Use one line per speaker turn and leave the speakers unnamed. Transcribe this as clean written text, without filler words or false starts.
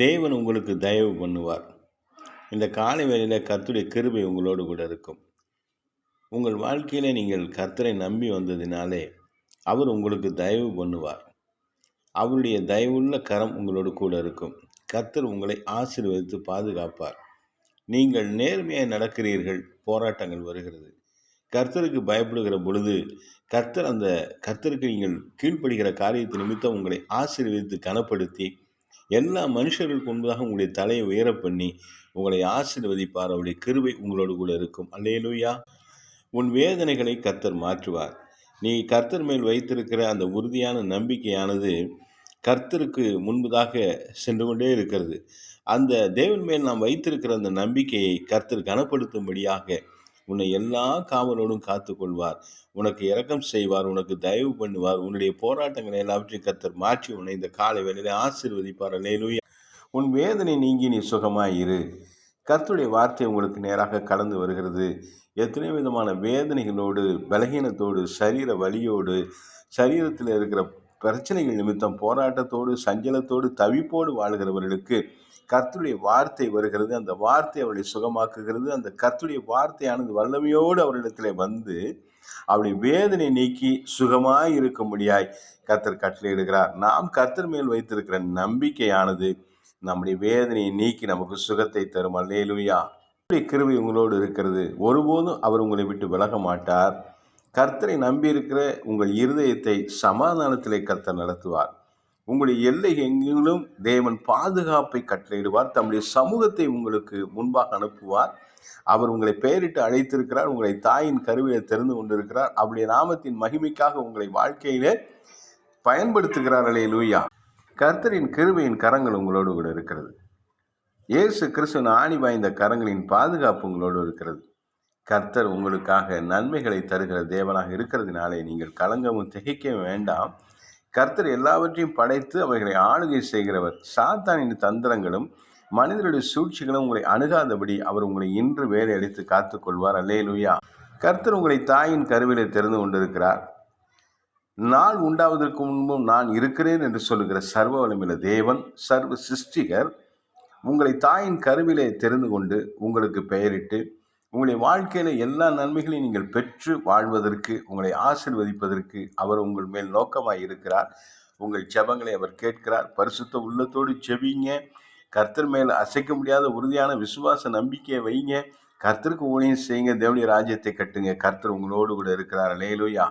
தேவன் உங்களுக்கு தயவு பண்ணுவார். இந்த காலை வேளையில கர்த்தருடைய கிருபை உங்களோடு கூட இருக்கும். உங்கள் வாழ்க்கையில நீங்கள் கர்த்தரை நம்பி வந்ததினாலே, அவர் உங்களுக்கு தயவு பண்ணுவார். அவருடைய தயவுள்ள கரம் உங்களோடு கூட இருக்கும். கர்த்தர் உங்களை ஆசீர்வதித்து பாதுகாப்பார். நீங்கள் நேர்மையாய் நடக்கிறீர்கள், போராட்டங்கள் வருகிறது. கர்த்தருக்கு பயப்படுகிற பொழுது, கர்த்தருக்கு நீங்கள் கீழ்ப்படுகிற காரியத்தை நிமித்தம் உங்களை ஆசீர்வதித்து கனப்படுத்தி, எல்லா மனுஷர்களுக்கு முன்பதாக உங்களுடைய தலையை உயர பண்ணி உங்களை ஆசீர்வதிப்பார். அவருடைய கிருபை உங்களோடு கூட இருக்கும். அல்லேலூயா. உன் வேதனைகளை கர்த்தர் மாற்றுவார். நீ கர்த்தர் மேல் வைத்திருக்கிற அந்த உறுதியான நம்பிக்கையானது கர்த்தருக்கு முன்பதாக சென்று கொண்டே இருக்கிறது. அந்த தேவன் மேல் நாம் வைத்திருக்கிற அந்த நம்பிக்கையை கர்த்தர் கனப்படுத்தும்படியாக உன்னை எல்லா காவலோடும் காத்து கொள்வார். உனக்கு இரக்கம் செய்வார், உனக்கு தயவு பண்ணுவார். உன்னுடைய போராட்டங்களை எல்லாவற்றையும் கர்த்தர் மாற்றி உன்னை இந்த காலை வேளையிலே ஆசீர்வதிப்பார். அல்லேலூயா. உன் வேதனை நீங்கி நீ சுகமாயிரு. கர்த்தருடைய வார்த்தை உங்களுக்கு நேராக கடந்து வருகிறது. எத்தனையோ விதமான வேதனைகளோடு, பலகீனத்தோடு, சரீர வலியோடு, சரீரத்தில் இருக்கிற பிரச்சனைகள் நிமித்தம் போராட்டத்தோடு, சஞ்சலத்தோடு, தவிப்போடு வாழ்கிறவர்களுக்கு கர்த்தருடைய வார்த்தை வருகிறது. அந்த வார்த்தை அவர்களை சுகமாக்குகிறது. அந்த கர்த்தருடைய வார்த்தையானது வல்லமையோடு அவரிடத்தில் வந்து அவருடைய வேதனை நீக்கி சுகமாய் இருக்கும்படியாய் கர்த்தர் கட்டளையிடுகிறார். நாம் கர்த்தர் மேல் வைத்திருக்கிற நம்பிக்கையானது நம்முடைய வேதனையை நீக்கி நமக்கு சுகத்தை தரும். அல்லேலூயா. கிருபை உங்களோடு இருக்கிறது. ஒருபோதும் அவர் உங்களை விட்டு விலக மாட்டார். கர்த்தரை நம்பியிருக்கிற உங்கள் இருதயத்தை சமாதானத்திலே கர்த்தர் நடத்துவார். உங்களுடைய எல்லை எங்கிலும் தேவன் பாதுகாப்பை கட்டளையிடுவார். தம்முடைய சமூகத்தை உங்களுக்கு முன்பாக அனுப்புவார். அவர் உங்களை பெயரிட்டு அழைத்திருக்கிறார். உங்களை தாயின் கருவிலே தெரிந்து கொண்டிருக்கிறார். அவருடைய நாமத்தின் மகிமைக்காக உங்களை வாழ்க்கையிலே பயன்படுத்துகிறார். அல்லேலூயா. கர்த்தரின் கிருபையின் கரங்கள் உங்களோடு கூட இருக்கிறது. இயேசு கிறிஸ்துவின் ஆணி வாய்ந்த கரங்களின் பாதுகாப்பு உங்களோடு இருக்கிறது. கர்த்தர் உங்களுக்காக நன்மைகளை தருகிற தேவனாக இருக்கிறதுனாலே நீங்கள் கலங்கவும் திகைக்கவும் வேண்டாம். கர்த்தர் எல்லாவற்றையும் படைத்து அவைகளை ஆளுகை செய்கிறவர். சாத்தானின் தந்திரங்களும் மனிதனுடைய சூழ்ச்சிகளும் உங்களை அணுகாதபடி அவர் உங்களை இன்று வேலை அடித்து காத்துக்கொள்வார். அல்லேலூயா. கர்த்தர் உங்களை தாயின் கருவிலே தெரிந்து கொண்டிருக்கிறார். நாள் உண்டாவதற்கு முன்பும் நான் இருக்கிறேன் என்று சொல்லுகிற சர்வ வல்லமையுள்ள தேவன், சர்வ சிருஷ்டிகர் உங்களை தாயின் கருவிலே தெரிந்து கொண்டு உங்களுக்கு பெயரிட்டு உங்களுடைய வாழ்க்கையில எல்லா நன்மைகளையும் நீங்கள் பெற்று வாழ்வதற்கு, உங்களை ஆசீர்வதிப்பதற்கு அவர் உங்கள் மேல் நோக்கமாய் இருக்கிறார். உங்கள் ஜெபங்களை அவர் கேட்கிறார். பரிசுத்த உள்ளத்தோடு ஜெபிங்க. கர்த்தர் மேல் அசைக்க முடியாத உறுதியான விசுவாச நம்பிக்கையை வைங்க. கர்த்தருக்கு ஊழியம் செய்யுங்க. தேவனுடைய ராஜ்யத்தை கட்டுங்க. கர்த்தர் உங்களோடு கூட இருக்கிறார். அல்லேலூயா.